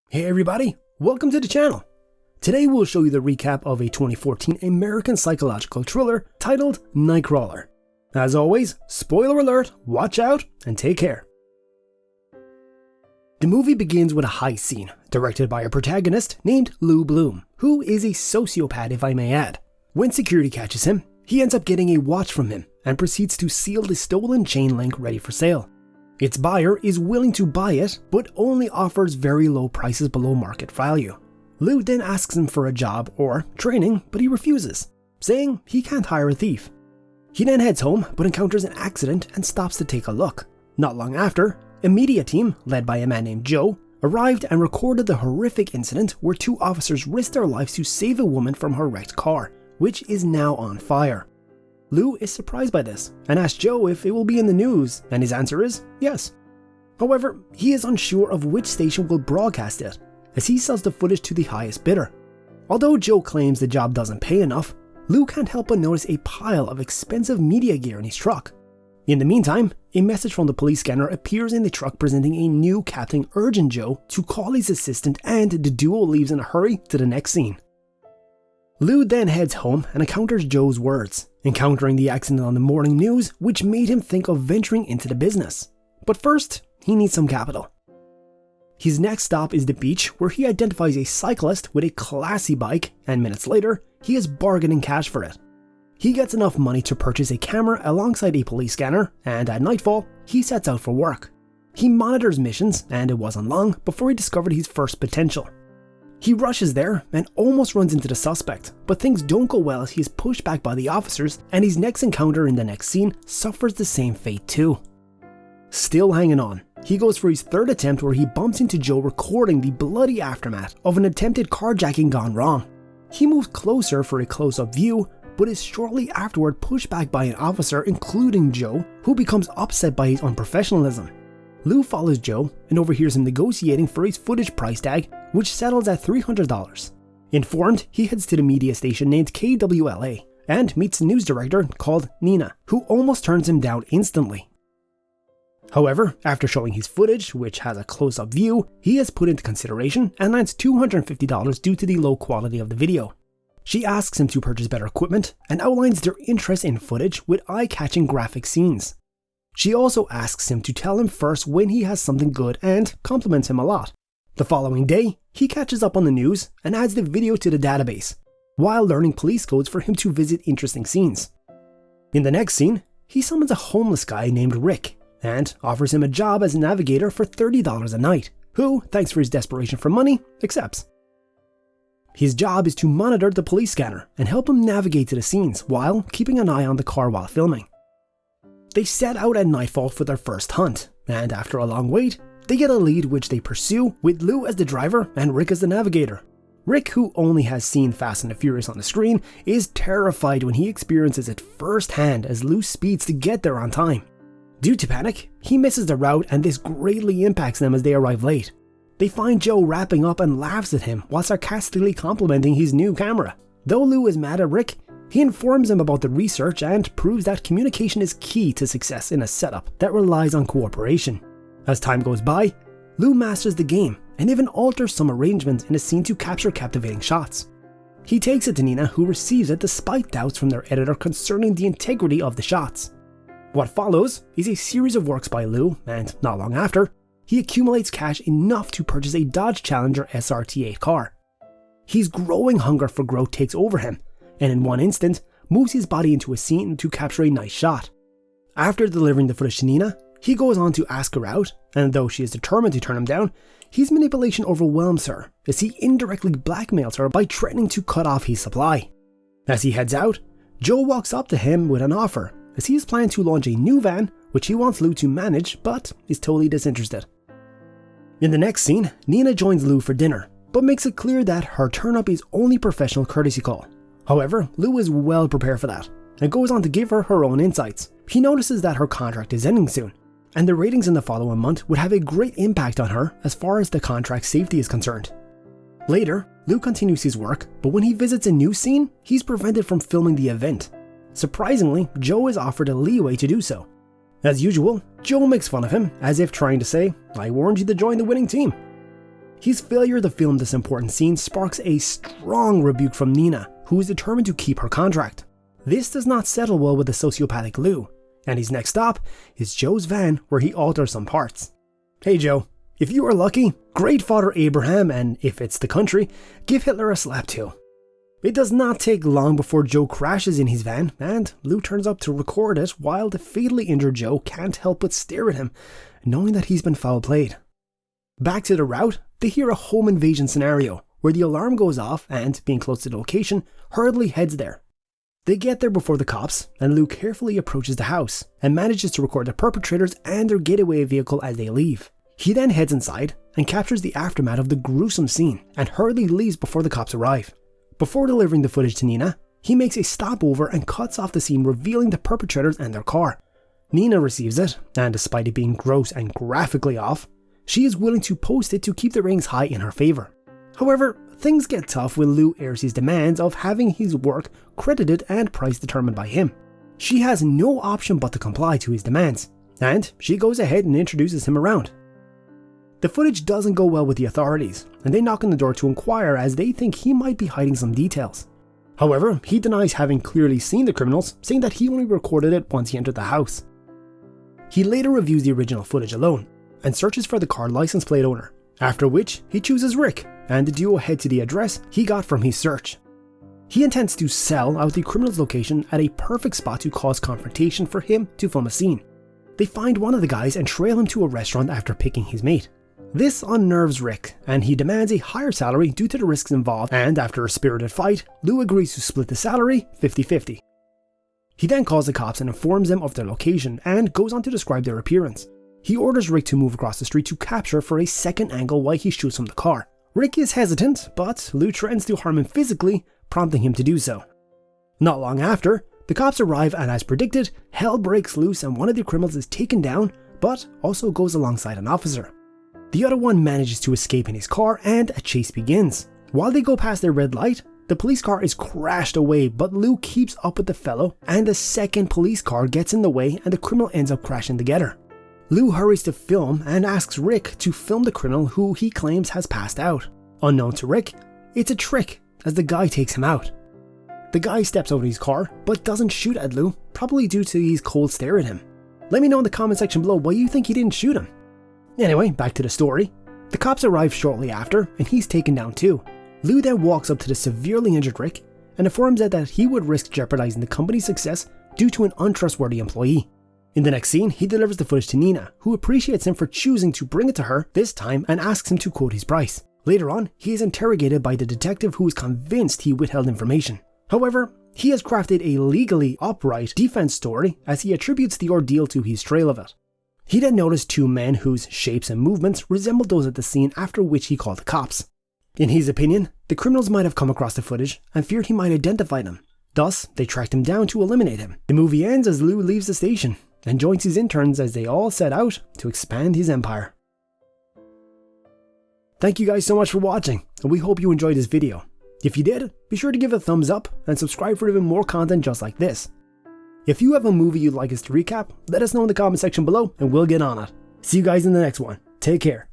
Hey everybody, welcome to the channel. Today we'll show you the recap of a 2014 American psychological thriller titled Nightcrawler. As always, spoiler alert, watch out, and take care. The movie begins with a heist scene, directed by a protagonist named Lou Bloom, who is a sociopath if I may add. When security catches him, he ends up getting a watch from him and proceeds to seal the stolen chain link ready for sale. Its buyer is willing to buy it, but only offers very low prices below market value. Lou then asks him for a job or training, but he refuses, saying he can't hire a thief. He then heads home, but encounters an accident and stops to take a look. Not long after, a media team, led by a man named Joe, arrived and recorded the horrific incident where two officers risked their lives to save a woman from her wrecked car, which is now on fire. Lou is surprised by this and asks Joe if it will be in the news, and his answer is yes. However, he is unsure of which station will broadcast it, as he sells the footage to the highest bidder. Although Joe claims the job doesn't pay enough, Lou can't help but notice a pile of expensive media gear in his truck. In the meantime, a message from the police scanner appears in the truck presenting a new captain urging Joe to call his assistant, and the duo leaves in a hurry to the next scene. Lou then heads home and encounters Joe's words, encountering the accident on the morning news, which made him think of venturing into the business. But first, he needs some capital. His next stop is the beach, where he identifies a cyclist with a classy bike, and minutes later, he is bargaining cash for it. He gets enough money to purchase a camera alongside a police scanner, and at nightfall, he sets out for work. He monitors missions, and it wasn't long before he discovered his first potential. He rushes there and almost runs into the suspect, but things don't go well as he is pushed back by the officers, and his next encounter in the next scene suffers the same fate too. Still hanging on, he goes for his third attempt, where he bumps into Joe recording the bloody aftermath of an attempted carjacking gone wrong. He moves closer for a close-up view, but is shortly afterward pushed back by an officer, including Joe, who becomes upset by his unprofessionalism. Lou follows Joe and overhears him negotiating for his footage price tag, which settles at $300. Informed, he heads to the media station named KWLA and meets a news director called Nina, who almost turns him down instantly. However, after showing his footage, which has a close-up view, he is put into consideration and lands $250 due to the low quality of the video. She asks him to purchase better equipment and outlines their interest in footage with eye-catching graphic scenes. She also asks him to tell him first when he has something good and compliments him a lot. The following day, he catches up on the news and adds the video to the database, while learning police codes for him to visit interesting scenes. In the next scene, he summons a homeless guy named Rick and offers him a job as a navigator for $30 a night, who, thanks for his desperation for money, accepts. His job is to monitor the police scanner and help him navigate to the scenes while keeping an eye on the car while filming. They set out at nightfall for their first hunt, and after a long wait, they get a lead which they pursue, with Lou as the driver and Rick as the navigator. Rick, who only has seen Fast and the Furious on the screen, is terrified when he experiences it firsthand as Lou speeds to get there on time. Due to panic, he misses the route, and this greatly impacts them as they arrive late. They find Joe wrapping up and laughs at him while sarcastically complimenting his new camera. Though Lou is mad at Rick, he informs him about the research and proves that communication is key to success in a setup that relies on cooperation. As time goes by, Lou masters the game and even alters some arrangements in a scene to capture captivating shots. He takes it to Nina, who receives it despite doubts from their editor concerning the integrity of the shots. What follows is a series of works by Lou, and not long after, he accumulates cash enough to purchase a Dodge Challenger SRT8 car. His growing hunger for growth takes over him, and in one instant, moves his body into a scene to capture a nice shot. After delivering the footage to Nina, he goes on to ask her out, and though she is determined to turn him down, his manipulation overwhelms her, as he indirectly blackmails her by threatening to cut off his supply. As he heads out, Joe walks up to him with an offer, as he is planning to launch a new van, which he wants Lou to manage, but is totally disinterested. In the next scene, Nina joins Lou for dinner, but makes it clear that her turn-up is only professional courtesy call. However, Lou is well prepared for that, and goes on to give her own insights. He notices that her contract is ending soon, and the ratings in the following month would have a great impact on her as far as the contract's safety is concerned. Later, Lou continues his work, but when he visits a new scene, he's prevented from filming the event. Surprisingly, Joe is offered a leeway to do so. As usual, Joe makes fun of him, as if trying to say, "I warned you to join the winning team." His failure to film this important scene sparks a strong rebuke from Nina, who is determined to keep her contract. This does not settle well with the sociopathic Lou, and his next stop is Joe's van, where he alters some parts. Hey Joe, if you are lucky, great Father Abraham, and if it's the country, give Hitler a slap too. It does not take long before Joe crashes in his van, and Lou turns up to record it while the fatally injured Joe can't help but stare at him, knowing that he's been foul played. Back to the route, they hear a home invasion scenario, where the alarm goes off and, being close to the location, hurriedly heads there. They get there before the cops, and Lou carefully approaches the house, and manages to record the perpetrators and their getaway vehicle as they leave. He then heads inside, and captures the aftermath of the gruesome scene, and hurriedly leaves before the cops arrive. Before delivering the footage to Nina, he makes a stopover and cuts off the scene, revealing the perpetrators and their car. Nina receives it, and despite it being gross and graphically off, she is willing to post it to keep the ratings high in her favour. However, things get tough when Lou airs his demands of having his work credited and price determined by him. She has no option but to comply to his demands, and she goes ahead and introduces him around. The footage doesn't go well with the authorities, and they knock on the door to inquire as they think he might be hiding some details. However, he denies having clearly seen the criminals, saying that he only recorded it once he entered the house. He later reviews the original footage alone, and searches for the car license plate owner, after which he chooses Rick, and the duo head to the address he got from his search. He intends to sell out the criminal's location at a perfect spot to cause confrontation for him to film a scene. They find one of the guys and trail him to a restaurant after picking his mate. This unnerves Rick, and he demands a higher salary due to the risks involved, and after a spirited fight, Lou agrees to split the salary 50-50. He then calls the cops and informs them of their location, and goes on to describe their appearance. He orders Rick to move across the street to capture for a second angle while he shoots from the car. Rick is hesitant, but Lou threatens to harm him physically, prompting him to do so. Not long after, the cops arrive, and as predicted, hell breaks loose and one of the criminals is taken down, but also goes alongside an officer. The other one manages to escape in his car, and a chase begins. While they go past their red light, the police car is crashed away, but Lou keeps up with the fellow, and the second police car gets in the way and the criminal ends up crashing together. Lou hurries to film and asks Rick to film the criminal, who he claims has passed out. Unknown to Rick, it's a trick as the guy takes him out. The guy steps out of his car but doesn't shoot at Lou, probably due to his cold stare at him. Let me know in the comment section below why you think he didn't shoot him. Anyway, back to the story. The cops arrive shortly after, and he's taken down too. Lou then walks up to the severely injured Rick and informs them that he would risk jeopardizing the company's success due to an untrustworthy employee. In the next scene, he delivers the footage to Nina, who appreciates him for choosing to bring it to her this time and asks him to quote his price. Later on, he is interrogated by the detective, who is convinced he withheld information. However, he has crafted a legally upright defense story as he attributes the ordeal to his trail of it. He then noticed two men whose shapes and movements resembled those at the scene, after which he called the cops. In his opinion, the criminals might have come across the footage and feared he might identify them. Thus, they tracked him down to eliminate him. The movie ends as Lou leaves the station and joins his interns as they all set out to expand his empire. Thank you guys so much for watching, and we hope you enjoyed this video. If you did, be sure to give it a thumbs up and subscribe for even more content just like this. If you have a movie you'd like us to recap, let us know in the comment section below and we'll get on it. See you guys in the next one. Take care.